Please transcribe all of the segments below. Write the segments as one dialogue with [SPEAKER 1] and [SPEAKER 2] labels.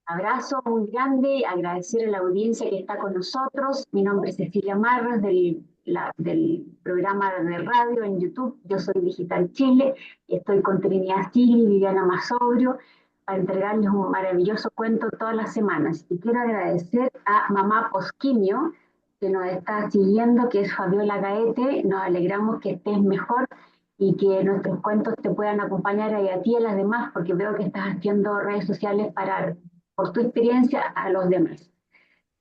[SPEAKER 1] Abrazo muy grande, agradecer a la audiencia que está con nosotros. Mi nombre es Cecilia Marros del programa de radio en YouTube. Yo soy Digital Chile y estoy con Trinidad Chile y Viviana Masobrio para entregarles un maravilloso cuento todas las semanas. Y quiero agradecer a Mamá Posquimio que nos está siguiendo, que es Fabiola Gaete. Nos alegramos que estés mejor y que nuestros cuentos te puedan acompañar a ti y a las demás, porque veo que estás haciendo redes sociales para por tu experiencia a los demás.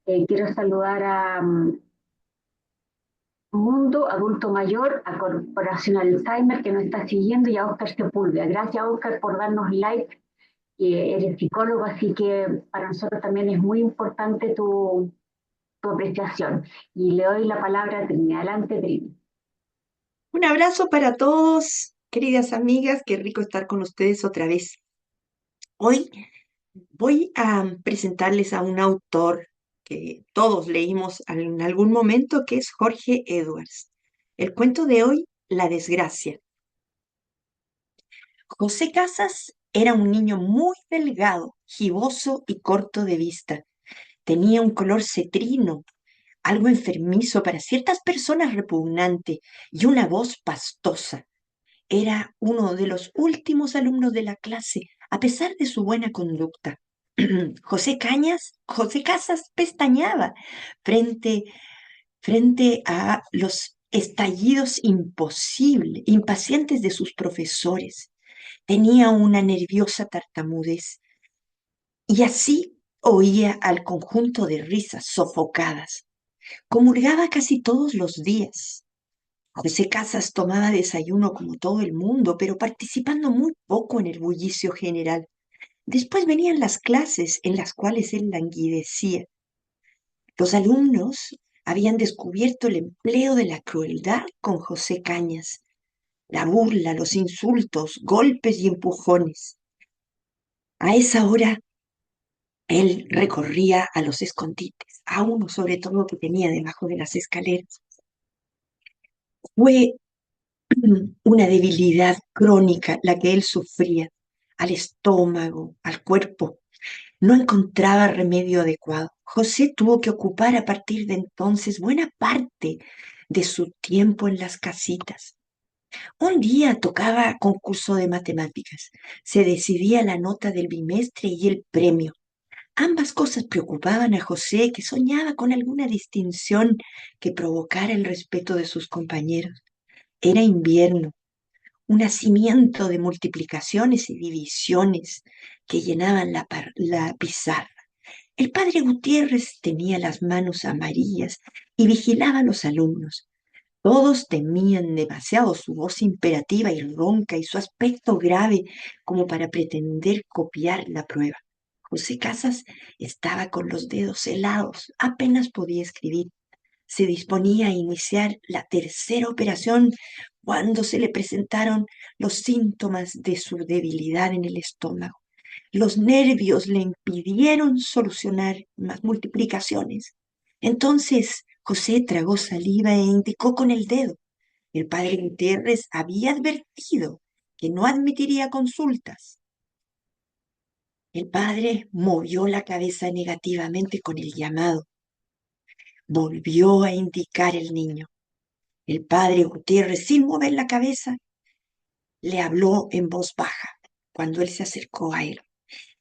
[SPEAKER 1] Quiero saludar a Mundo Adulto Mayor, a Corporación Alzheimer que nos está siguiendo y a Oscar Sepúlveda. Gracias, Oscar, por darnos like. Eres psicólogo, así que para nosotros también es muy importante tu apreciación. Y le doy la palabra a Trini. Adelante, Trini.
[SPEAKER 2] Un abrazo para todos, queridas amigas, qué rico estar con ustedes otra vez. Hoy voy a presentarles a un autor que todos leímos en algún momento, que es Jorge Edwards. El cuento de hoy, La desgracia. José Casas era un niño muy delgado, giboso y corto de vista. Tenía un color cetrino, algo enfermizo para ciertas personas repugnante, y una voz pastosa. Era uno de los últimos alumnos de la clase, a pesar de su buena conducta. José Casas pestañeaba frente, frente a los estallidos impacientes de sus profesores. Tenía una nerviosa tartamudez y así oía al conjunto de risas sofocadas. Comulgaba casi todos los días. José Casas tomaba desayuno como todo el mundo, pero participando muy poco en el bullicio general. Después venían las clases en las cuales él languidecía. Los alumnos habían descubierto el empleo de la crueldad con José Cañas, la burla, los insultos, golpes y empujones. A esa hora él recorría a los escondites, a uno sobre todo que tenía debajo de las escaleras. Fue una debilidad crónica la que él sufría al estómago, al cuerpo. No encontraba remedio adecuado. José tuvo que ocupar a partir de entonces buena parte de su tiempo en las casitas. Un día tocaba concurso de matemáticas. Se decidía la nota del bimestre y el premio. Ambas cosas preocupaban a José, que soñaba con alguna distinción que provocara el respeto de sus compañeros. Era invierno, un nacimiento de multiplicaciones y divisiones que llenaban la pizarra. El padre Gutiérrez tenía las manos amarillas y vigilaba a los alumnos. Todos temían demasiado su voz imperativa y ronca y su aspecto grave como para pretender copiar la prueba. José Casas estaba con los dedos helados, apenas podía escribir. Se disponía a iniciar la tercera operación cuando se le presentaron los síntomas de su debilidad en el estómago. Los nervios le impidieron solucionar más multiplicaciones. Entonces José tragó saliva e indicó con el dedo. El padre Gutiérrez había advertido que no admitiría consultas. El padre movió la cabeza negativamente con el llamado. Volvió a indicar el niño. El padre Gutiérrez, sin mover la cabeza, le habló en voz baja cuando él se acercó a él.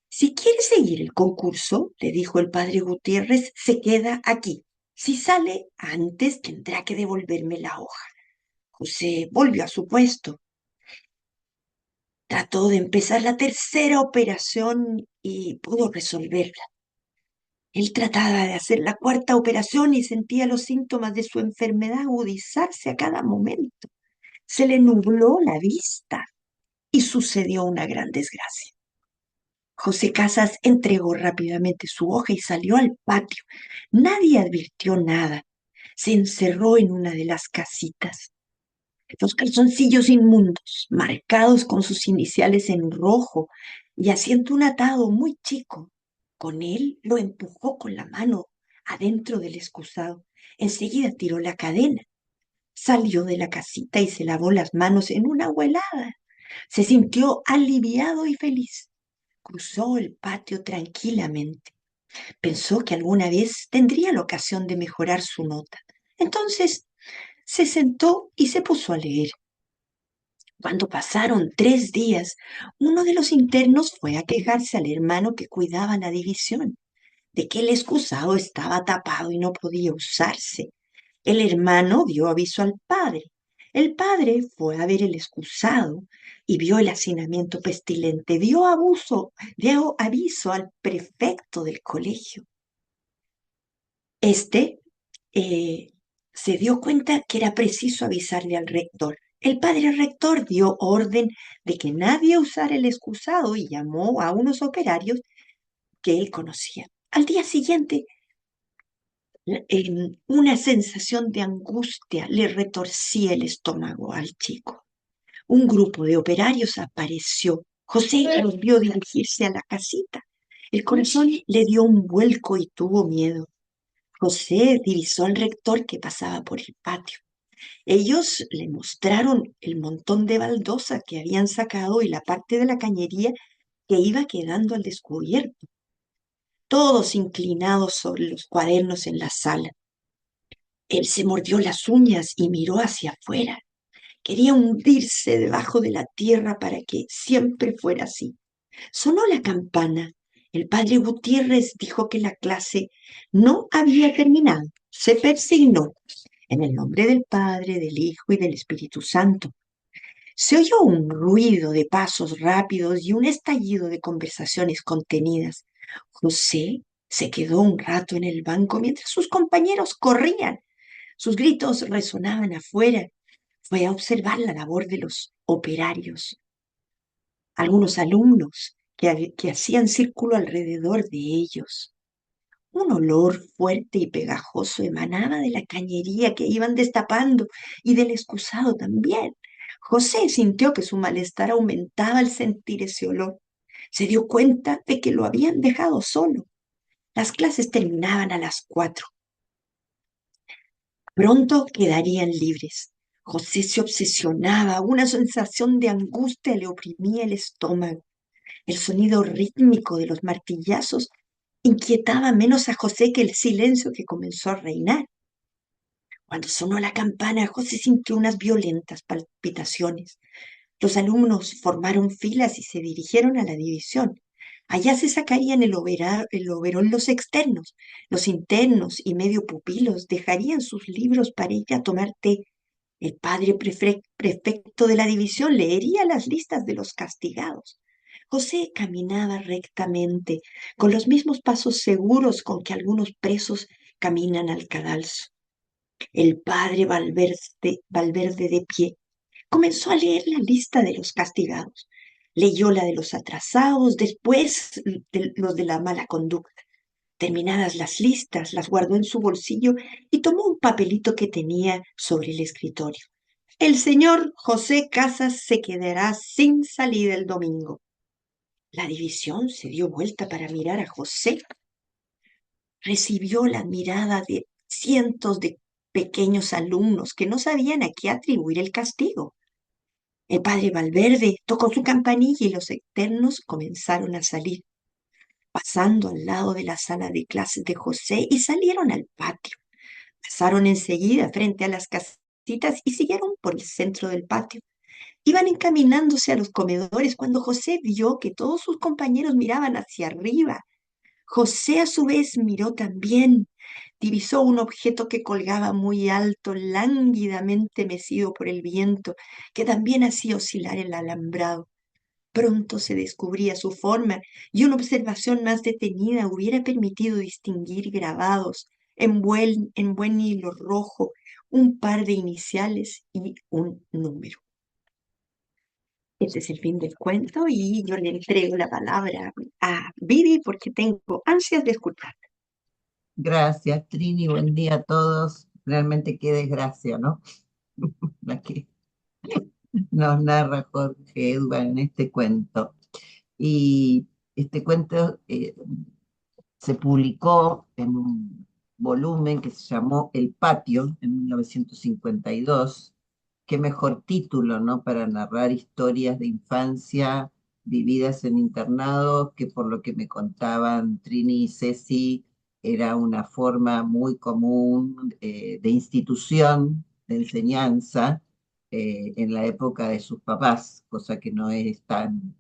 [SPEAKER 2] Si quiere seguir el concurso, le dijo el padre Gutiérrez, se queda aquí. Si sale antes, tendrá que devolverme la hoja. José volvió a su puesto. Trató de empezar la tercera operación y pudo resolverla. Él trataba de hacer la cuarta operación y sentía los síntomas de su enfermedad agudizarse a cada momento. Se le nubló la vista y sucedió una gran desgracia. José Casas entregó rápidamente su hoja y salió al patio. Nadie advirtió nada. Se encerró en una de las casitas. Los calzoncillos inmundos, marcados con sus iniciales en rojo y haciendo un atado muy chico. Con él lo empujó con la mano adentro del excusado. Enseguida tiró la cadena. Salió de la casita y se lavó las manos en una agua helada. Se sintió aliviado y feliz. cruzó el patio tranquilamente. Pensó que alguna vez tendría la ocasión de mejorar su nota. Entonces se sentó y se puso a leer. Cuando pasaron 3 días, uno de los internos fue a quejarse al hermano que cuidaba la división, de que el excusado estaba tapado y no podía usarse. El hermano dio aviso al padre. El padre fue a ver el excusado y vio el hacinamiento pestilente. Dio aviso al prefecto del colegio. Este eh, se dio cuenta que era preciso avisarle al rector. El padre rector dio orden de que nadie usara el excusado y llamó a unos operarios que él conocía. Al día siguiente, una sensación de angustia le retorcía el estómago al chico. Un grupo de operarios apareció. José los vio dirigirse a la casita. El corazón le dio un vuelco y tuvo miedo. José divisó al rector que pasaba por el patio. Ellos le mostraron el montón de baldosa que habían sacado y la parte de la cañería que iba quedando al descubierto, todos inclinados sobre los cuadernos en la sala. Él se mordió las uñas y miró hacia afuera. Quería hundirse debajo de la tierra para que siempre fuera así. Sonó la campana. El padre Gutiérrez dijo que la clase no había terminado. Se persignó. En el nombre del Padre, del Hijo y del Espíritu Santo. Se oyó un ruido de pasos rápidos y un estallido de conversaciones contenidas. José se quedó un rato en el banco mientras sus compañeros corrían. Sus gritos resonaban afuera. Fue a observar la labor de los operarios, algunos alumnos que hacían círculo alrededor de ellos. Un olor fuerte y pegajoso emanaba de la cañería que iban destapando y del excusado también. José sintió que su malestar aumentaba al sentir ese olor. Se dio cuenta de que lo habían dejado solo. Las clases terminaban a las 4. Pronto quedarían libres. José se obsesionaba, una sensación de angustia le oprimía el estómago. El sonido rítmico de los martillazos inquietaba menos a José que el silencio que comenzó a reinar. Cuando sonó la campana, José sintió unas violentas palpitaciones. Los alumnos formaron filas y se dirigieron a la división. Allá se sacarían el overol los externos. Los internos y medio pupilos dejarían sus libros para ir a tomar té. El padre prefecto de la división leería las listas de los castigados. José caminaba rectamente, con los mismos pasos seguros con que algunos presos caminan al cadalso. El padre Valverde de pie comenzó a leer la lista de los castigados. Leyó la de los atrasados, después los de la mala conducta. Terminadas las listas, las guardó en su bolsillo y tomó un papelito que tenía sobre el escritorio. El señor José Casas se quedará sin salida el domingo. La división se dio vuelta para mirar a José. Recibió la mirada de cientos de pequeños alumnos que no sabían a qué atribuir el castigo. El padre Valverde tocó su campanilla y los externos comenzaron a salir, pasando al lado de la sala de clases de José y salieron al patio. Pasaron enseguida frente a las casitas y siguieron por el centro del patio. Iban encaminándose a los comedores cuando José vio que todos sus compañeros miraban hacia arriba. José a su vez miró también. Divisó un objeto que colgaba muy alto, lánguidamente mecido por el viento, que también hacía oscilar el alambrado. Pronto se descubría su forma y una observación más detenida hubiera permitido distinguir grabados en buen hilo rojo un par de iniciales y un número. Este es el fin del cuento y yo le entrego la palabra a Vivi porque tengo ansias de escuchar.
[SPEAKER 3] Gracias, Trini. Buen día a todos. Realmente qué desgracia, ¿no? La que nos narra Jorge Edward en este cuento. Y este cuento se publicó en un volumen que se llamó El Patio en 1952. Qué mejor título, ¿no? Para narrar historias de infancia vividas en internados, que por lo que me contaban Trini y Ceci, era una forma muy común de institución de enseñanza en la época de sus papás, cosa que no es tan,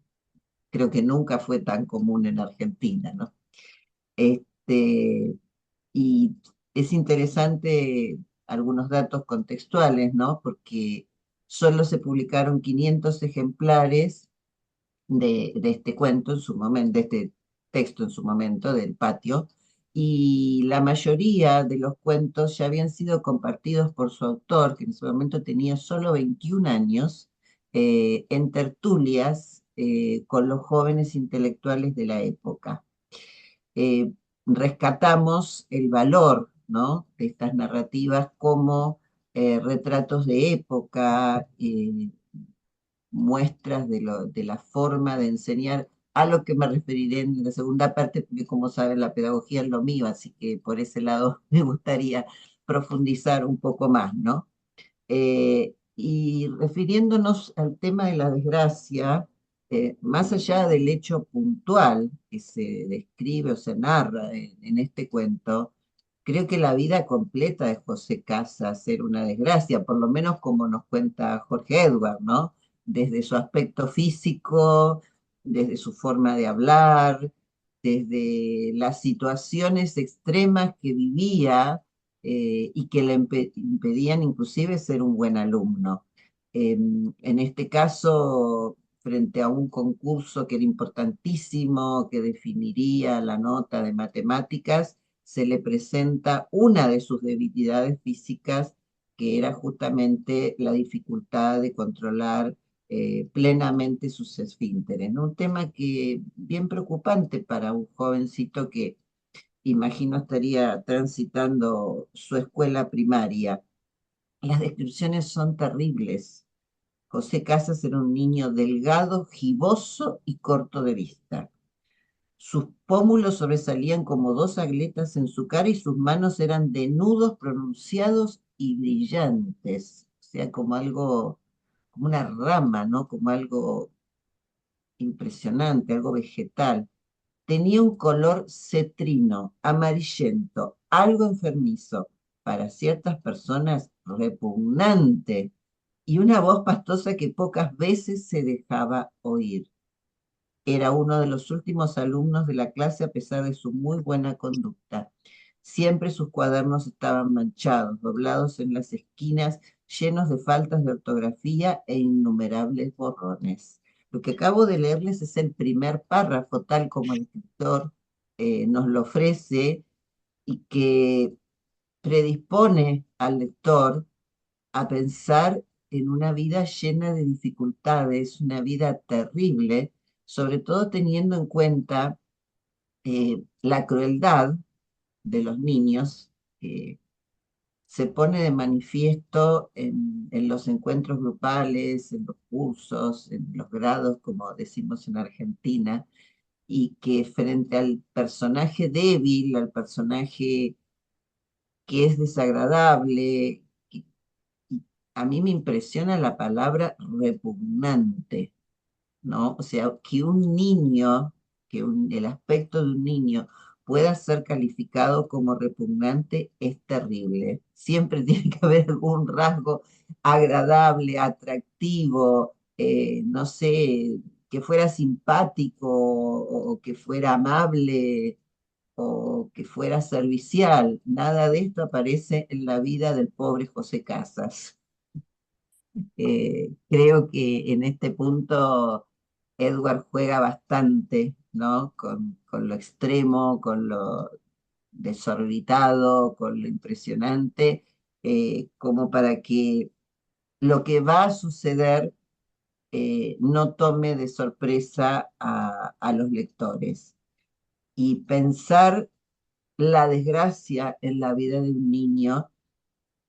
[SPEAKER 3] creo que nunca fue tan común en Argentina, ¿no? Este, y es interesante algunos datos contextuales, ¿no? Porque solo se publicaron 500 ejemplares de este cuento en su momento, de este texto en su momento, del patio, y la mayoría de los cuentos ya habían sido compartidos por su autor, que en ese momento tenía solo 21 años, en tertulias con los jóvenes intelectuales de la época. eh, Rescatamos el valor, ¿no?, de estas narrativas como retratos de época, muestras de la forma de enseñar, a lo que me referiré en la segunda parte, porque como saben, la pedagogía es lo mío, así que por ese lado me gustaría profundizar un poco más, ¿no? Y refiriéndonos al tema de la desgracia, más allá del hecho puntual que se describe o se narra en este cuento, creo que la vida completa de José Casas era una desgracia, por lo menos como nos cuenta Jorge Edward, ¿no? Desde su aspecto físico, desde su forma de hablar, desde las situaciones extremas que vivía y que le impedían inclusive ser un buen alumno. En este caso, frente a un concurso que era importantísimo, que definiría la nota de matemáticas, se le presenta una de sus debilidades físicas, que era justamente la dificultad de controlar plenamente sus esfínteres, ¿no? Un tema que bien preocupante para un jovencito que imagino estaría transitando su escuela primaria. Las descripciones son terribles. José Casas era un niño delgado, giboso y corto de vista. Sus pómulos sobresalían como dos agletas en su cara y sus manos eran de nudos pronunciados y brillantes, o sea, como algo, como una rama, ¿no? Como algo impresionante, algo vegetal. Tenía un color cetrino, amarillento, algo enfermizo, para ciertas personas repugnante, y una voz pastosa que pocas veces se dejaba oír. Era uno de los últimos alumnos de la clase a pesar de su muy buena conducta. Siempre sus cuadernos estaban manchados, doblados en las esquinas, llenos de faltas de ortografía e innumerables borrones. Lo que acabo de leerles es el primer párrafo, tal como el escritor nos lo ofrece, y que predispone al lector a pensar en una vida llena de dificultades, una vida terrible, sobre todo teniendo en cuenta la crueldad de los niños, que se pone de manifiesto en los encuentros grupales, en los cursos, en los grados, como decimos en Argentina, y que frente al personaje débil, al personaje que es desagradable, que- a mí me impresiona la palabra repugnante, ¿no? O sea, que un niño, el aspecto de un niño pueda ser calificado como repugnante es terrible. Siempre tiene que haber algún rasgo agradable, atractivo, no sé, que fuera simpático o que fuera amable o que fuera servicial. Nada de esto aparece en la vida del pobre José Casas. Creo que en este punto Edward juega bastante, ¿no? Con lo extremo, con lo desorbitado, con lo impresionante, como para que lo que va a suceder no tome de sorpresa a los lectores. Y pensar la desgracia en la vida de un niño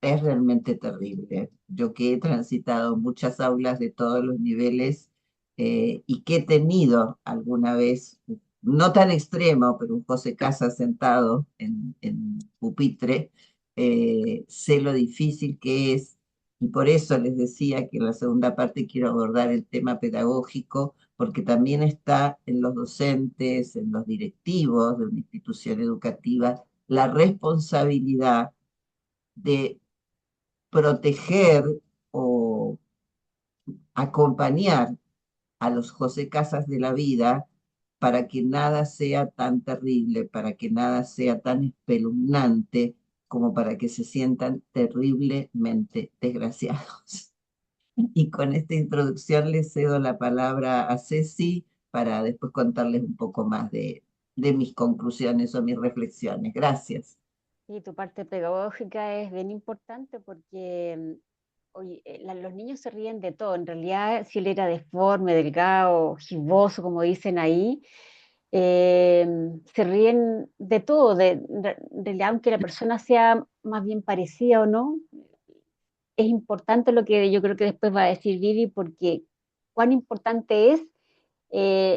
[SPEAKER 3] es realmente terrible. Yo que he transitado muchas aulas de todos los niveles y que he tenido alguna vez, no tan extremo, pero un José Casa sentado en pupitre, sé lo difícil que es Y por eso les decía que en la segunda parte quiero abordar el tema pedagógico, porque también está en los docentes, en los directivos de una institución educativa, la responsabilidad de proteger o acompañar a los José Casas de la vida para que nada sea tan terrible, para que nada sea tan espeluznante como para que se sientan terriblemente desgraciados. Y con esta introducción le cedo la palabra a Ceci para después contarles un poco más de mis conclusiones o mis reflexiones. Gracias.
[SPEAKER 4] Y tu parte pedagógica es bien importante porque oye, los niños se ríen de todo. En realidad, si él era deforme, delgado, giboso, como dicen ahí, eh, se ríen de todo, aunque la persona sea más bien parecida o no. Es importante lo que yo creo que después va a decir Vivi, porque cuán importante es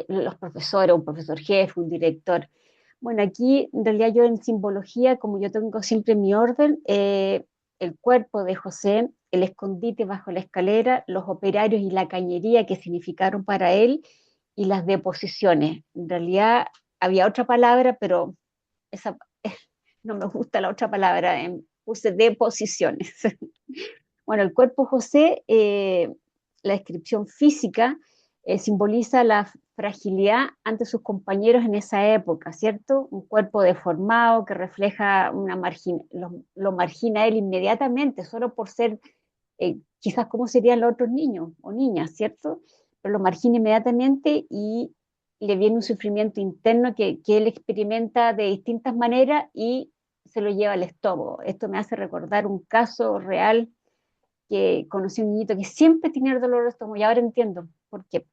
[SPEAKER 4] los profesores, un profesor jefe, un director. Bueno, aquí en realidad yo en simbología, como yo tengo siempre mi orden, el cuerpo de José, el escondite bajo la escalera, los operarios y la cañería que significaron para él, y las deposiciones. En realidad había otra palabra, pero esa, no me gusta la otra palabra, puse deposiciones. Bueno, el cuerpo José, la descripción física, simboliza la fragilidad ante sus compañeros en esa época, ¿cierto? Un cuerpo deformado que refleja lo margina a él inmediatamente, solo por ser quizás como serían los otros niños o niñas, ¿cierto? Pero lo margina inmediatamente y le viene un sufrimiento interno que él experimenta de distintas maneras y se lo lleva al estómago. Esto me hace recordar un caso real que conocí a un niñito que siempre tenía el dolor de estómago y ahora entiendo por qué.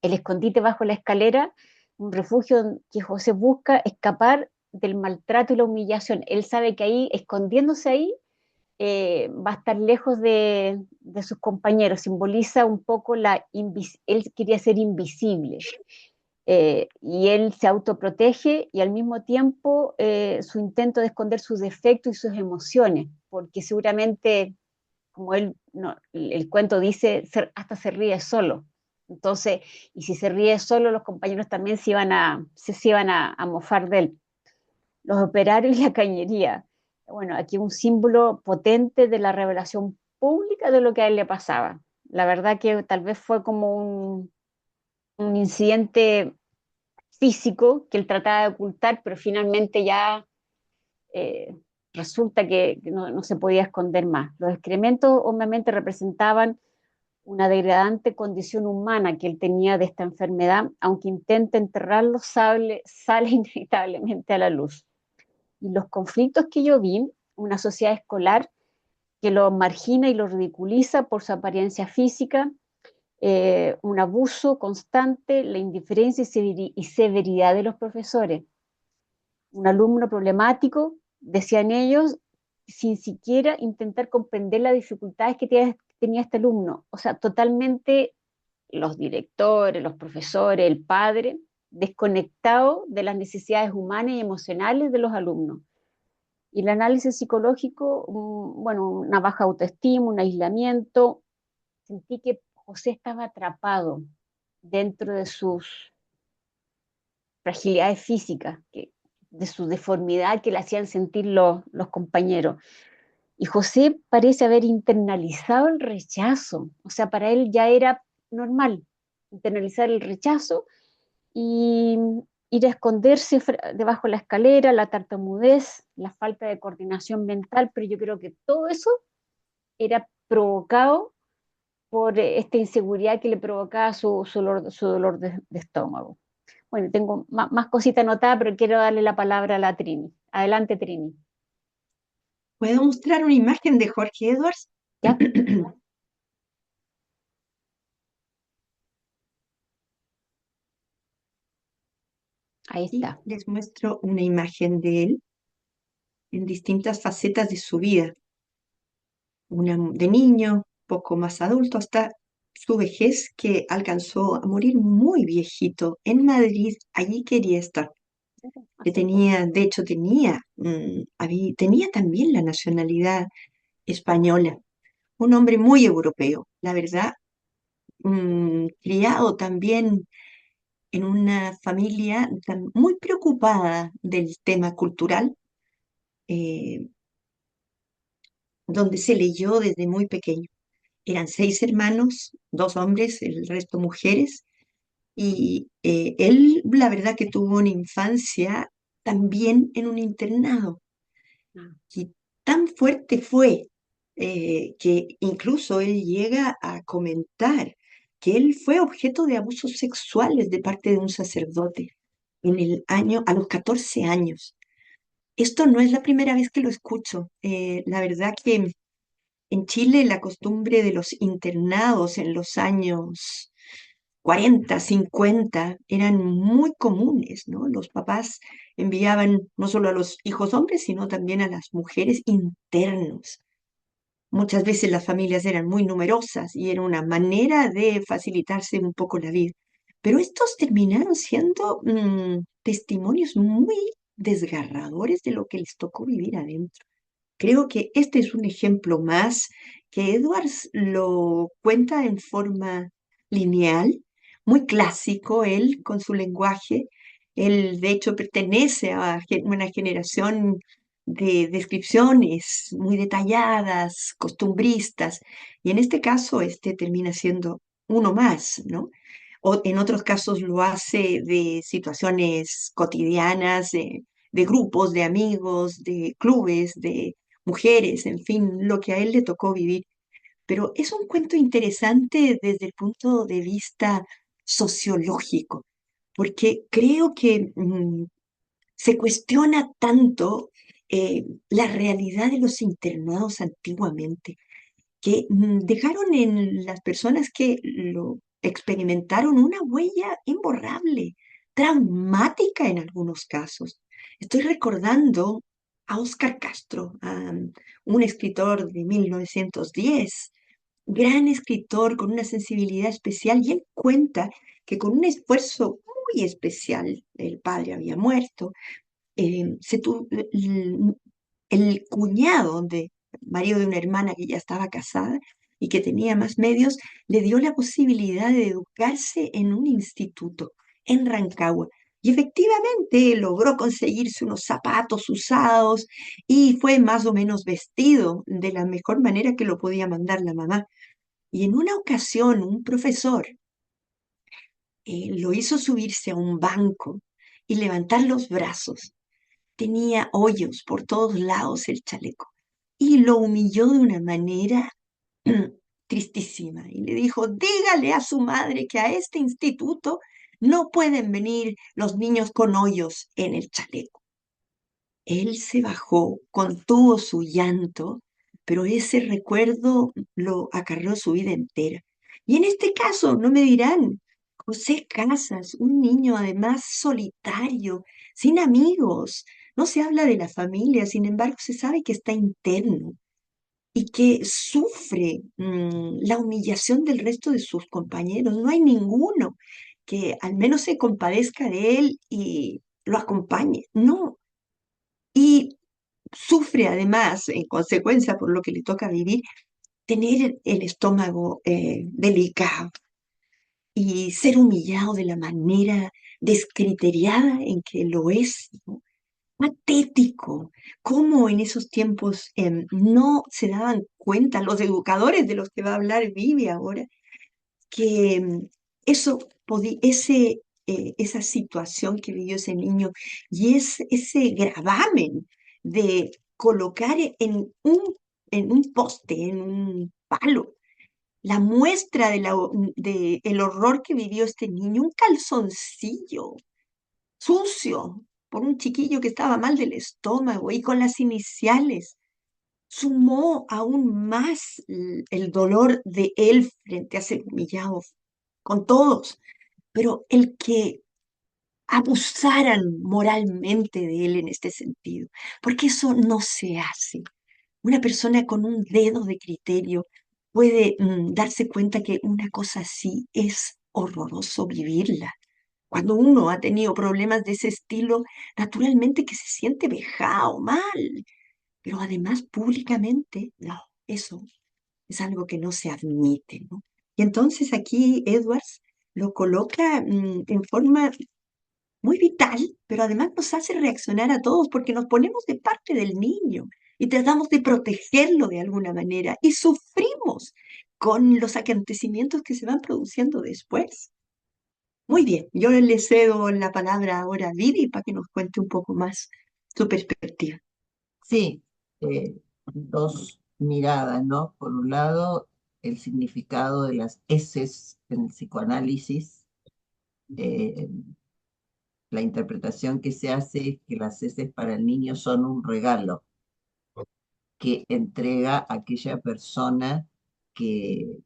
[SPEAKER 4] El escondite bajo la escalera, un refugio que José busca escapar del maltrato y la humillación. Él sabe que ahí, escondiéndose ahí, va a estar lejos de sus compañeros. Simboliza un poco él quería ser invisible. Y él se autoprotege y al mismo tiempo su intento de esconder sus defectos y sus emociones, porque seguramente como él, no, el cuento dice, hasta se ríe solo. Entonces, y si se ríe solo, los compañeros también se iban a mofar de él. Los operarios y la cañería. Bueno, aquí un símbolo potente de la revelación pública de lo que a él le pasaba. La verdad que tal vez fue como un incidente físico que él trataba de ocultar, pero finalmente ya eh, resulta que no se podía esconder más. Los excrementos obviamente representaban una degradante condición humana que él tenía de esta enfermedad, aunque intenta enterrarlo, sale inevitablemente a la luz. Y los conflictos que yo vi, una sociedad escolar que lo margina y lo ridiculiza por su apariencia física, un abuso constante, la indiferencia y severidad de los profesores, un alumno problemático, decían ellos, sin siquiera intentar comprender las dificultades que tenía este alumno. O sea, totalmente los directores, los profesores, el padre, desconectado de las necesidades humanas y emocionales de los alumnos. Y el análisis psicológico, bueno, una baja autoestima, un aislamiento. Sentí que José estaba atrapado dentro de sus fragilidades físicas, de su deformidad que le hacían sentir los compañeros. Y José parece haber internalizado el rechazo, o sea, para él ya era normal internalizar el rechazo y ir a esconderse debajo de la escalera, la tartamudez, la falta de coordinación mental, pero yo creo que todo eso era provocado por esta inseguridad que le provocaba su dolor de estómago. Bueno, tengo más cositas anotadas, pero quiero darle la palabra a la Trini. Adelante, Trini.
[SPEAKER 2] ¿Puedo mostrar una imagen de Jorge Edwards?
[SPEAKER 4] ¿Ya? Ahí
[SPEAKER 2] Y
[SPEAKER 4] está.
[SPEAKER 2] les muestro una imagen de él en distintas facetas de su vida. Una de niño, poco más adulto, hasta su vejez, que alcanzó a morir muy viejito en Madrid. Allí quería estar. Que
[SPEAKER 4] Así pues.
[SPEAKER 2] tenía, de hecho, tenía también la nacionalidad española. un hombre muy europeo, la verdad, criado también en una familia muy preocupada del tema cultural, eh, donde se leyó desde muy pequeño. Eran 6 hermanos, 2 hombres, el resto mujeres, y él, la verdad que tuvo una infancia también en un internado,
[SPEAKER 4] Ah,
[SPEAKER 2] y tan fuerte fue que incluso él llega a comentar que él fue objeto de abusos sexuales de parte de un sacerdote a los 14 años. Esto no es la primera vez que lo escucho. La verdad que en Chile la costumbre de los internados en los años 40, 50 eran muy comunes, ¿no? Los papás enviaban no solo a los hijos hombres, sino también a las mujeres internos. Muchas veces las familias eran muy numerosas y era una manera de facilitarse un poco la vida. Pero estos terminaron siendo testimonios muy desgarradores de lo que les tocó vivir adentro. Creo que este es un ejemplo más que Edwards lo cuenta en forma lineal, muy clásico él con su lenguaje. Él de hecho pertenece a una generación de descripciones muy detalladas, costumbristas, y en este caso este termina siendo uno más, ¿no? O en otros casos lo hace de situaciones cotidianas, de grupos, de amigos, de clubes, de mujeres, en fin, lo que a él le tocó vivir. Pero es un cuento interesante desde el punto de vista sociológico, porque creo que se cuestiona tanto la realidad de los internados antiguamente, que dejaron en las personas que lo experimentaron una huella imborrable, traumática en algunos casos. Estoy recordando a Óscar Castro, un escritor de 1910, gran escritor con una sensibilidad especial, y él cuenta que con un esfuerzo muy especial, el padre había muerto, el cuñado de marido de una hermana que ya estaba casada y que tenía más medios, le dio la posibilidad de educarse en un instituto en Rancagua. Y efectivamente logró conseguirse unos zapatos usados y fue más o menos vestido de la mejor manera que lo podía mandar la mamá. Y en una ocasión un profesor lo hizo subirse a un banco y levantar los brazos. Tenía hoyos por todos lados el chaleco y lo humilló de una manera tristísima y le dijo, dígale a su madre que a este instituto no pueden venir los niños con hoyos en el chaleco. Él se bajó, contuvo su llanto, pero ese recuerdo lo acarreó su vida entera. Y en este caso, no me dirán, José Casas, un niño además solitario, sin amigos. No se habla de la familia, sin embargo, se sabe que está interno y que sufre la humillación del resto de sus compañeros. No hay ninguno que al menos se compadezca de él y lo acompañe. No. Y sufre además, en consecuencia por lo que le toca vivir, tener el estómago delicado y ser humillado de la manera descriteriada en que lo es, ¿no? Patético. Cómo en esos tiempos no se daban cuenta los educadores de los que va a hablar Vivi ahora, que eso esa situación que vivió ese niño y ese gravamen de colocar en un poste, en un palo, la muestra de el horror que vivió este niño, un calzoncillo sucio por un chiquillo que estaba mal del estómago y con las iniciales, sumó aún más el dolor de él frente a ser humillado con todos, pero el que abusaran moralmente de él en este sentido, porque eso no se hace. Una persona con un dedo de criterio puede darse cuenta que una cosa así es horroroso vivirla. Cuando uno ha tenido problemas de ese estilo, naturalmente que se siente vejado, mal, pero además públicamente, no, eso es algo que no se admite, ¿no? Y entonces aquí Edwards lo coloca en forma muy vital, pero además nos hace reaccionar a todos porque nos ponemos de parte del niño y tratamos de protegerlo de alguna manera y sufrimos con los acontecimientos que se van produciendo después. Muy bien, yo le cedo la palabra ahora a Viri para que nos cuente un poco más su perspectiva.
[SPEAKER 3] Sí, dos miradas, ¿no? Por un lado, el significado de las heces en el psicoanálisis. eh, la interpretación que se hace es que las heces para el niño son un regalo que entrega a aquella persona que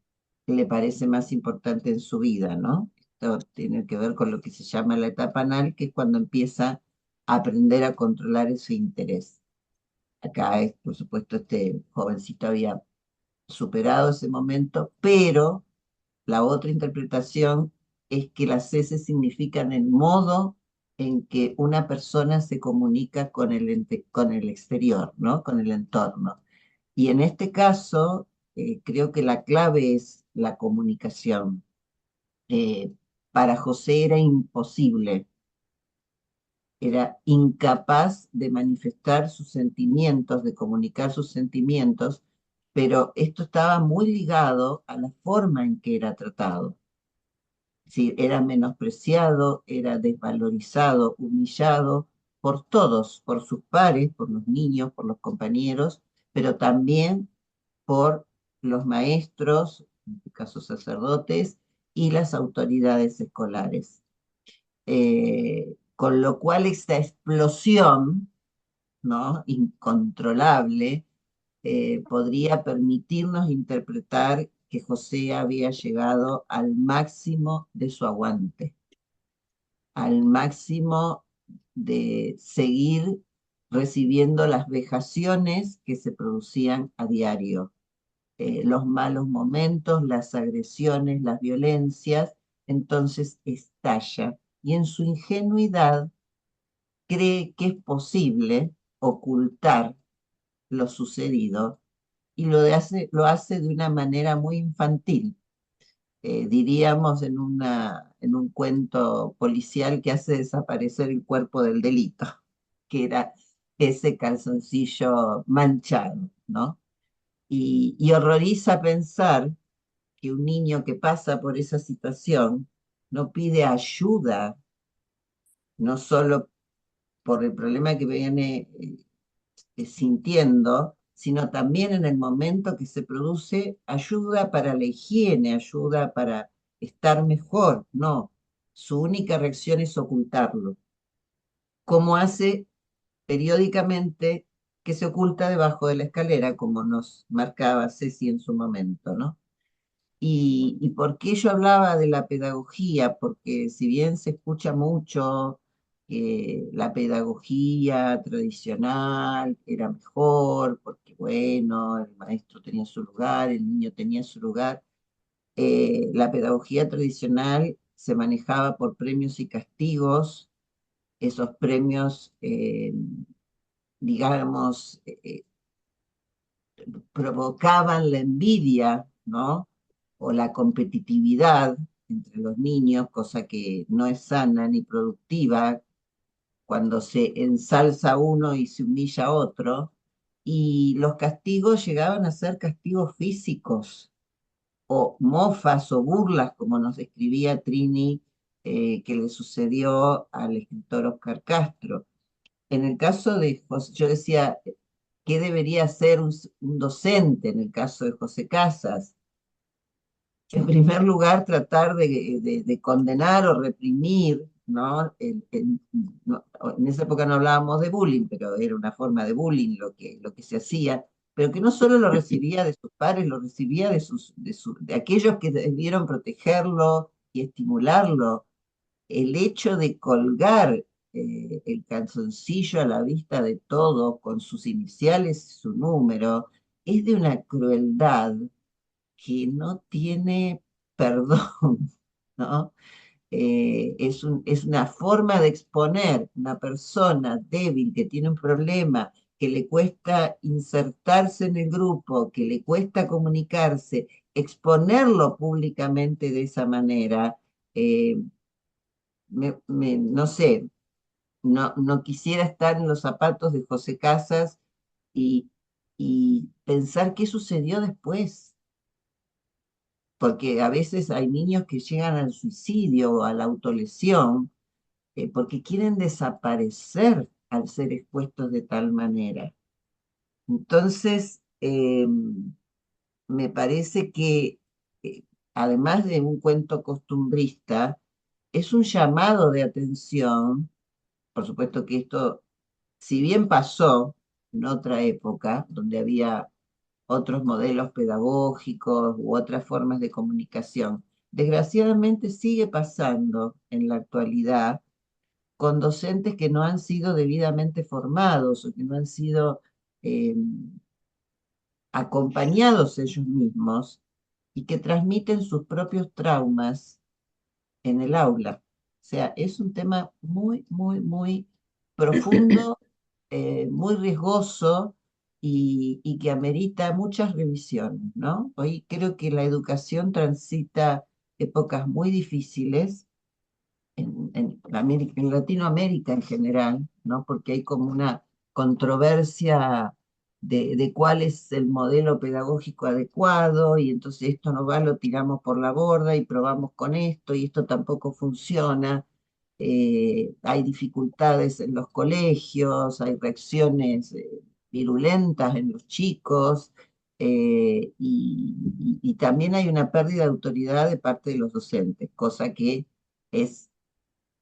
[SPEAKER 3] le parece más importante en su vida, ¿no? Esto tiene que ver con lo que se llama la etapa anal, que es cuando empieza a aprender a controlar ese interés. Acá, por supuesto, este jovencito había superado ese momento, pero la otra interpretación es que las heces significan el modo en que una persona se comunica con con el exterior, ¿no? Con el entorno. Y en este caso, creo que la clave es la comunicación. Eh, para José era imposible, era incapaz de manifestar sus sentimientos, de comunicar sus sentimientos, pero esto estaba muy ligado a la forma en que era tratado. Sí, era menospreciado, era desvalorizado, humillado por todos, por sus pares, por los niños, por los compañeros, pero también por los maestros, en este caso sacerdotes, y las autoridades escolares. Con lo cual esta explosión, ¿no? Incontrolable, podría permitirnos interpretar que José había llegado al máximo de su aguante, al máximo de seguir recibiendo las vejaciones que se producían a diario, los malos momentos, las agresiones, las violencias. Entonces estalla y en su ingenuidad cree que es posible ocultar lo sucedido y lo hace de una manera muy infantil. Diríamos en un cuento policial que hace desaparecer el cuerpo del delito, que era ese calzoncillo manchado, ¿no? Y horroriza pensar que un niño que pasa por esa situación no pide ayuda, no solo por el problema que viene sintiendo, sino también en el momento que se produce ayuda para la higiene, ayuda para estar mejor. No, su única reacción es ocultarlo, como hace periódicamente que se oculta debajo de la escalera, como nos marcaba Ceci en su momento, ¿no? Y por qué yo hablaba de la pedagogía, porque si bien se escucha mucho que la pedagogía tradicional era mejor, porque bueno, el maestro tenía su lugar, el niño tenía su lugar, la pedagogía tradicional se manejaba por premios y castigos, esos premios, digamos, provocaban la envidia, ¿no? O la competitividad entre los niños, cosa que no es sana ni productiva cuando se ensalza uno y se humilla a otro. Y los castigos llegaban a ser castigos físicos o mofas o burlas, como nos escribía Trini, que le sucedió al escritor Oscar Castro. En el caso de José, yo decía, ¿qué debería hacer un docente en el caso de José Casas? En primer lugar, tratar de condenar o reprimir, ¿no? En esa época no hablábamos de bullying, pero era una forma de bullying lo que se hacía, pero que no solo lo recibía de sus padres, lo recibía de aquellos que debieron protegerlo y estimularlo. El hecho de colgar el calzoncillo a la vista de todos con sus iniciales y su número es de una crueldad que no tiene perdón, ¿no? Es una forma de exponer una persona débil que tiene un problema, que le cuesta insertarse en el grupo, que le cuesta comunicarse, exponerlo públicamente de esa manera, eh, no sé, no quisiera estar en los zapatos de José Casas y, y pensar qué sucedió después, porque a veces hay niños que llegan al suicidio o a la autolesión, porque quieren desaparecer al ser expuestos de tal manera. Entonces, me parece que, eh, además de un cuento costumbrista, es un llamado de atención. Por supuesto que esto, si bien pasó en otra época, donde había otros modelos pedagógicos u otras formas de comunicación, desgraciadamente sigue pasando en la actualidad con docentes que no han sido debidamente formados o que no han sido eh, acompañados ellos mismos y que transmiten sus propios traumas en el aula. O sea, es un tema muy, muy, muy profundo, muy riesgoso y que amerita muchas revisiones, ¿no? Hoy creo que la educación transita épocas muy difíciles en Latinoamérica en general, ¿no? Porque hay como una controversia de cuál es el modelo pedagógico adecuado, y entonces esto no va, lo tiramos por la borda y probamos con esto, y esto tampoco funciona. Hay dificultades en los colegios, hay reacciones virulentas en los chicos, y también hay una pérdida de autoridad de parte de los docentes, cosa que es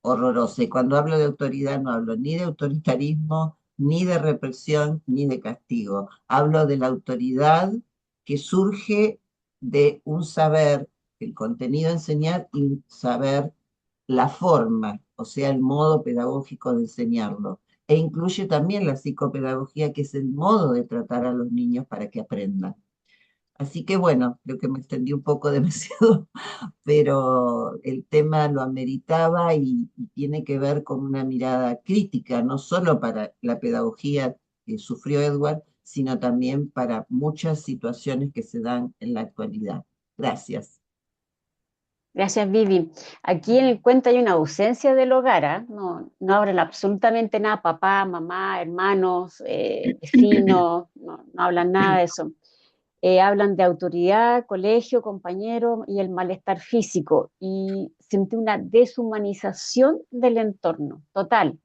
[SPEAKER 3] horrorosa. Y cuando hablo de autoridad no hablo ni de autoritarismo, ni de represión, ni de castigo. Hablo de la autoridad que surge de un saber, el contenido a enseñar, y un saber la forma, o sea, el modo pedagógico de enseñarlo. E incluye también la psicopedagogía, que es el modo de tratar a los niños para que aprendan. Así que bueno, creo que me extendí un poco demasiado, pero el tema lo ameritaba y tiene que ver con una mirada crítica, no solo para la pedagogía que sufrió Edward, sino también para muchas situaciones que se dan en la actualidad. Gracias.
[SPEAKER 4] Gracias, Vivi. Aquí en el cuento hay una ausencia del hogar, ¿ah? No hablan absolutamente nada, papá, mamá, hermanos, vecinos, no hablan nada de eso. Hablan de autoridad, colegio, compañero y el malestar físico. Y sentí una deshumanización del entorno, total.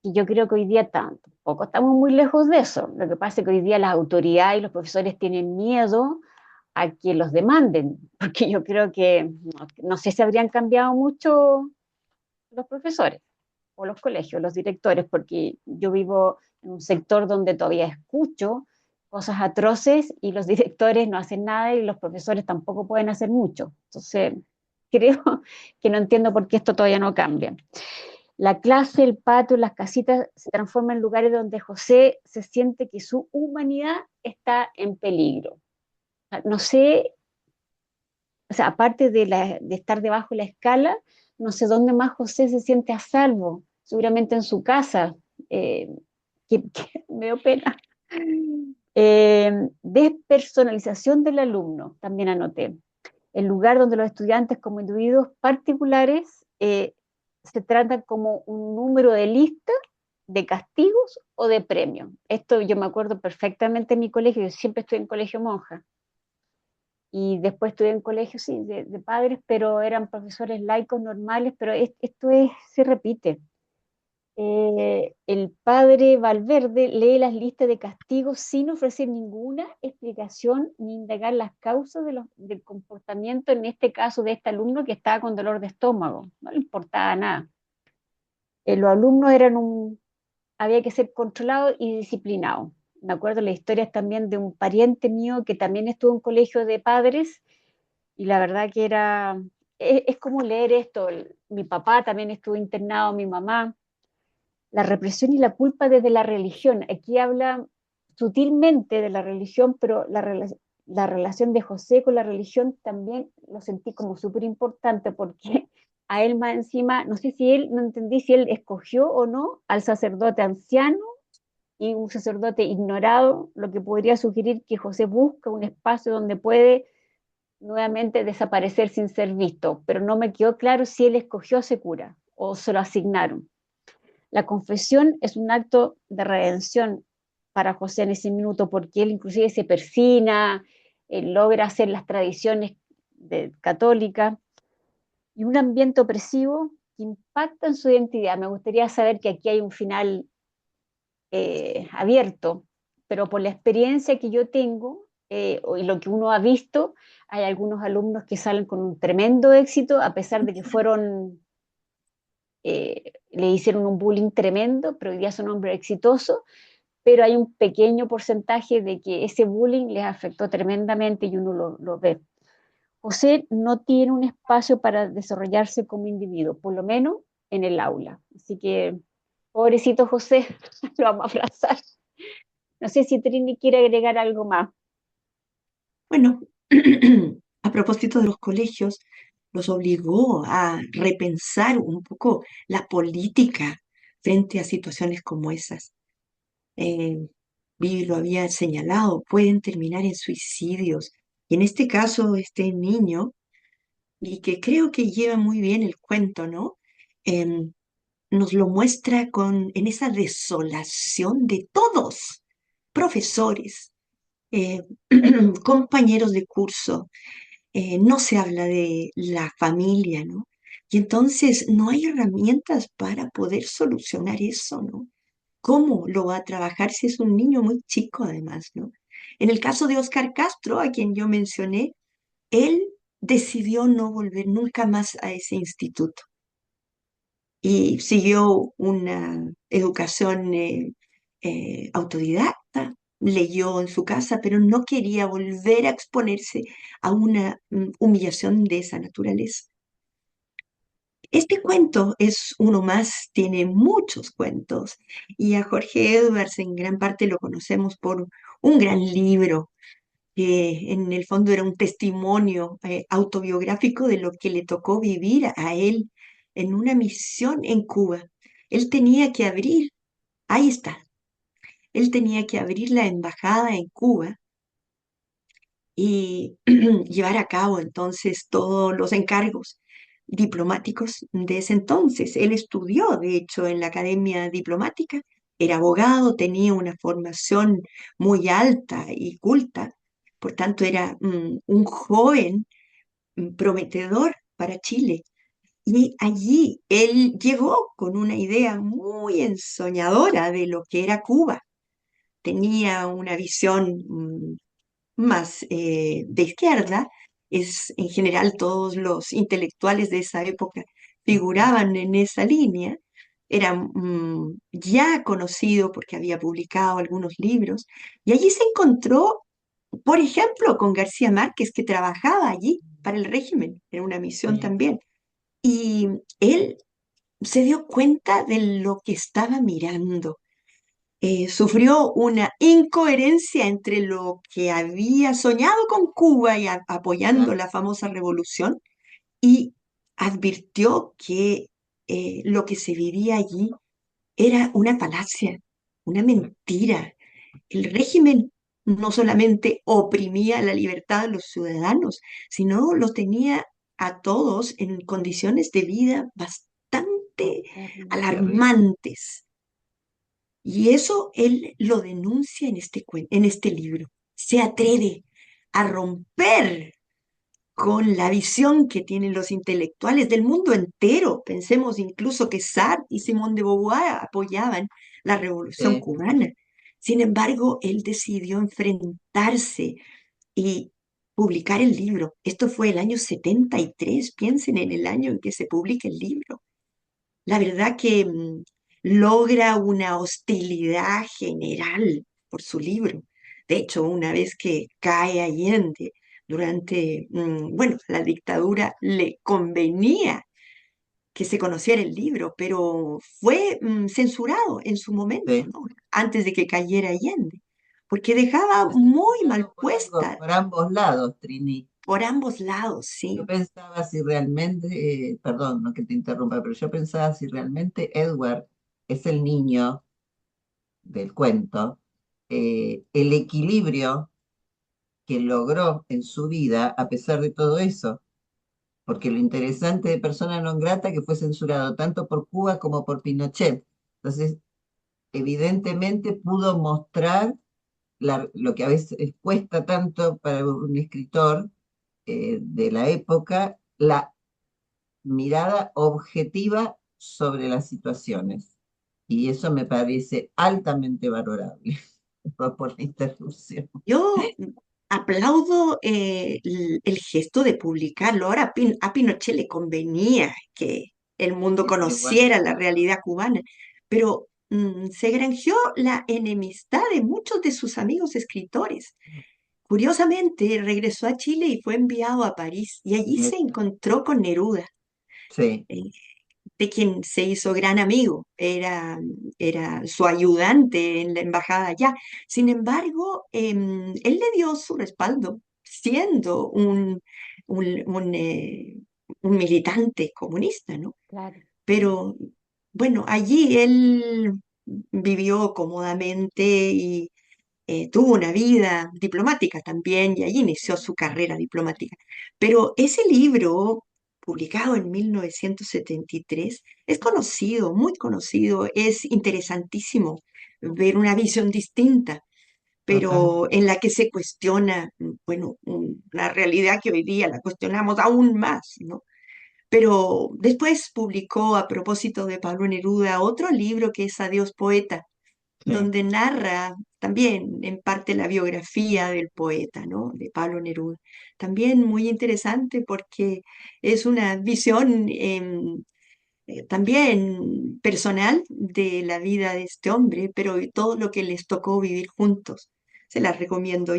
[SPEAKER 4] Y yo creo que hoy día tampoco estamos muy lejos de eso. Lo que pasa es que hoy día las autoridades y los profesores tienen miedo a que los demanden, porque yo creo que no sé si habrían cambiado mucho los profesores o los colegios, los directores, porque yo vivo en un sector donde todavía escucho cosas atroces y los directores no hacen nada y los profesores tampoco pueden hacer mucho. Entonces, creo que no entiendo por qué esto todavía no cambia. La clase, el patio, las casitas se transforman en lugares donde José se siente que su humanidad está en peligro. No sé, o sea, aparte de estar debajo de la escala, no sé dónde más José se siente a salvo, seguramente en su casa, eh, que me dio pena. Despersonalización del alumno, también anoté. El lugar donde los estudiantes como individuos particulares se tratan como un número de lista de castigos o de premios. Esto yo me acuerdo perfectamente en mi colegio, yo siempre estoy en colegio monja y después estudié en colegios, sí, de padres, pero eran profesores laicos normales, pero esto se repite. El padre Valverde lee las listas de castigos sin ofrecer ninguna explicación ni indagar las causas del comportamiento, en este caso de este alumno que estaba con dolor de estómago, no le importaba nada. Los alumnos había que ser controlados y disciplinados. Me acuerdo las historias también de un pariente mío que también estuvo en un colegio de padres y la verdad que es como leer esto. Mi papá también estuvo internado, mi mamá. La represión y la culpa desde la religión. Aquí habla sutilmente de la religión, pero la relación de José con la religión también lo sentí como súper importante porque a él más encima, no sé si él, no entendí si él escogió o no al sacerdote anciano y un sacerdote ignorado, lo que podría sugerir que José busca un espacio donde puede nuevamente desaparecer sin ser visto, pero no me quedó claro si él escogió ese cura o se lo asignaron. La confesión es un acto de redención para José en ese minuto, porque él inclusive se persina, logra hacer las tradiciones católicas, y un ambiente opresivo que impacta en su identidad. Me gustaría saber que aquí hay un final abierto, pero por la experiencia que yo tengo y lo que uno ha visto, hay algunos alumnos que salen con un tremendo éxito, a pesar de que le hicieron un bullying tremendo, pero hoy día son hombres exitosos, pero hay un pequeño porcentaje de que ese bullying les afectó tremendamente y uno lo ve. José no tiene un espacio para desarrollarse como individuo, por lo menos en el aula. Así que, pobrecito José, lo vamos a abrazar. No sé si Trini quiere agregar algo más.
[SPEAKER 2] Bueno, a propósito de los colegios, los obligó a repensar un poco la política frente a situaciones como esas. Eh, Vivi lo había señalado, pueden terminar en suicidios. Y en este caso, este niño, y que creo que lleva muy bien el cuento, ¿no? Em, Nos lo muestra en esa desolación de todos, profesores, eh, compañeros de curso, no se habla de la familia, ¿no? Y entonces no hay herramientas para poder solucionar eso, ¿no? ¿Cómo lo va a trabajar si es un niño muy chico además, ¿no? En el caso de Oscar Castro, a quien yo mencioné, él decidió no volver nunca más a ese instituto y siguió una educación autodidacta, leyó en su casa, pero no quería volver a exponerse a una humillación de esa naturaleza. Este cuento es uno más, tiene muchos cuentos, y a Jorge Edwards en gran parte lo conocemos por un gran libro que en el fondo era un testimonio autobiográfico de lo que le tocó vivir a él en una misión en Cuba. Él tenía que abrir, ahí está, él tenía que abrir la embajada en Cuba y llevar a cabo entonces todos los encargos diplomáticos de ese entonces. Él estudió, de hecho, en la Academia Diplomática, era abogado, tenía una formación muy alta y culta, por tanto era un joven prometedor para Chile. Y allí él llegó con una idea muy ensoñadora de lo que era Cuba. Tenía una visión más de izquierda, en general todos los intelectuales de esa época figuraban en esa línea, era ya conocido porque había publicado algunos libros, y allí se encontró, por ejemplo, con García Márquez, que trabajaba allí para el régimen, en una misión
[SPEAKER 3] Sí,
[SPEAKER 2] también, y él se dio cuenta de lo que estaba mirando, sufrió una incoherencia entre lo que había soñado con Cuba y apoyando
[SPEAKER 3] claro,
[SPEAKER 2] la famosa revolución y advirtió que lo que se vivía allí era una falacia, una mentira. El régimen no solamente oprimía la libertad de los ciudadanos, sino los tenía a todos en condiciones de vida bastante
[SPEAKER 3] terrible.
[SPEAKER 2] alarmantes. Y eso él lo denuncia en este libro. Se atreve a romper con la visión que tienen los intelectuales del mundo entero. Pensemos incluso que Sartre y Simone de Beauvoir apoyaban la revolución
[SPEAKER 3] Sí,
[SPEAKER 2] cubana. Sin embargo, él decidió enfrentarse y publicar el libro. Esto fue el año 73. Piensen en el año en que se publica el libro. La verdad que logra una hostilidad general por su libro. De hecho, una vez que cae Allende durante, bueno, la dictadura le convenía que se conociera el libro, pero fue censurado en su momento,
[SPEAKER 3] sí.
[SPEAKER 2] ¿no? Antes de que cayera Allende, porque dejaba
[SPEAKER 3] Fue
[SPEAKER 2] muy mal
[SPEAKER 3] censurado por algo,
[SPEAKER 2] puesta
[SPEAKER 3] por ambos lados, Trini.
[SPEAKER 2] por ambos lados,
[SPEAKER 3] Yo
[SPEAKER 2] sí.
[SPEAKER 3] pensaba si realmente, perdón, no que te interrumpa, pero yo pensaba si realmente Edward es el niño del cuento, el equilibrio que logró en su vida a pesar de todo eso. Porque lo interesante de Persona non grata que fue censurado tanto por Cuba como por Pinochet. Entonces, evidentemente pudo mostrar lo que a veces cuesta tanto para un escritor de la época, la mirada objetiva sobre las situaciones. Y eso me parece altamente valorable. Por la interrupción.
[SPEAKER 2] Yo aplaudo el gesto de publicarlo. Ahora a Pinochet le convenía que el mundo
[SPEAKER 3] Igual,
[SPEAKER 2] conociera la realidad cubana, pero se granjeó la enemistad de muchos de sus amigos escritores. Curiosamente, regresó a Chile y fue enviado a París y allí se encontró con Neruda,
[SPEAKER 3] sí,
[SPEAKER 2] eh, de quien se hizo gran amigo, era su ayudante en la embajada allá. Sin embargo, él le dio su respaldo, siendo un militante comunista, ¿no?
[SPEAKER 4] claro.
[SPEAKER 2] Pero bueno, allí él vivió cómodamente y tuvo una vida diplomática también y allí inició su carrera diplomática. Pero ese libro, publicado en 1973, es conocido, muy conocido, es interesantísimo ver una visión distinta,
[SPEAKER 3] total.
[SPEAKER 2] pero en la que se cuestiona, bueno, una realidad que hoy día la cuestionamos aún más, ¿no? Pero después publicó, a propósito de Pablo Neruda, otro libro que es Adiós, poeta,
[SPEAKER 3] Sí.
[SPEAKER 2] donde narra también en parte la biografía del poeta, ¿no? De Pablo Neruda. También muy interesante porque es una visión también personal de la vida de este hombre, pero de todo lo que les tocó vivir juntos. Se las recomiendo.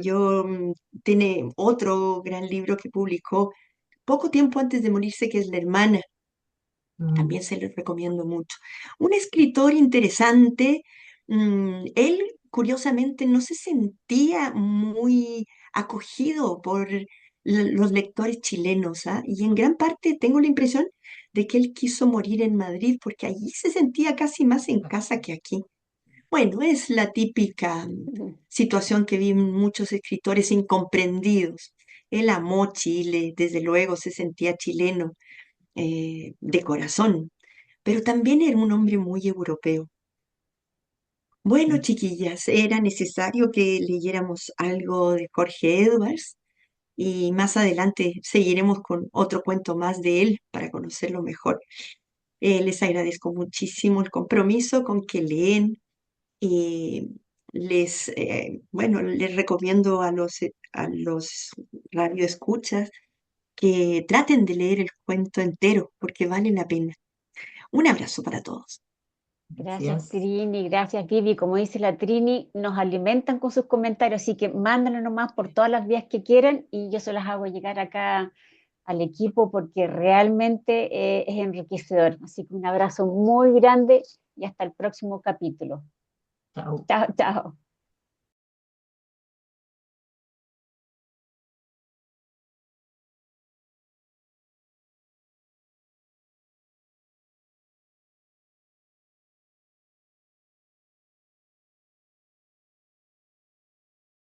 [SPEAKER 2] Tiene otro gran libro que publicó poco tiempo antes de morirse, que es La hermana.
[SPEAKER 3] Mm,
[SPEAKER 2] También se les recomiendo mucho. Un escritor interesante, él curiosamente no se sentía muy acogido por los lectores chilenos, ¿ah? Y en gran parte tengo la impresión de que él quiso morir en Madrid porque allí se sentía casi más en casa que aquí. Bueno, es la típica situación que viven muchos escritores incomprendidos. Él amó Chile, desde luego se sentía chileno de corazón, pero también era un hombre muy europeo. Bueno,
[SPEAKER 3] sí.
[SPEAKER 2] chiquillas, era necesario que leyéramos algo de Jorge Edwards y más adelante seguiremos con otro cuento más de él para conocerlo mejor. Les agradezco muchísimo el compromiso con que leen y bueno, les recomiendo a los radioescuchas que traten de leer el cuento entero porque vale la pena. Un abrazo para todos.
[SPEAKER 4] Gracias,
[SPEAKER 3] Gracias.
[SPEAKER 4] Trini, gracias, Vivi. Como dice la Trini, nos alimentan con sus comentarios, así que mándanos nomás por todas las vías que quieran y yo se las hago llegar acá al equipo porque realmente es enriquecedor. Así que un abrazo muy grande y hasta el próximo capítulo.
[SPEAKER 3] Chao.
[SPEAKER 4] Chao, chao.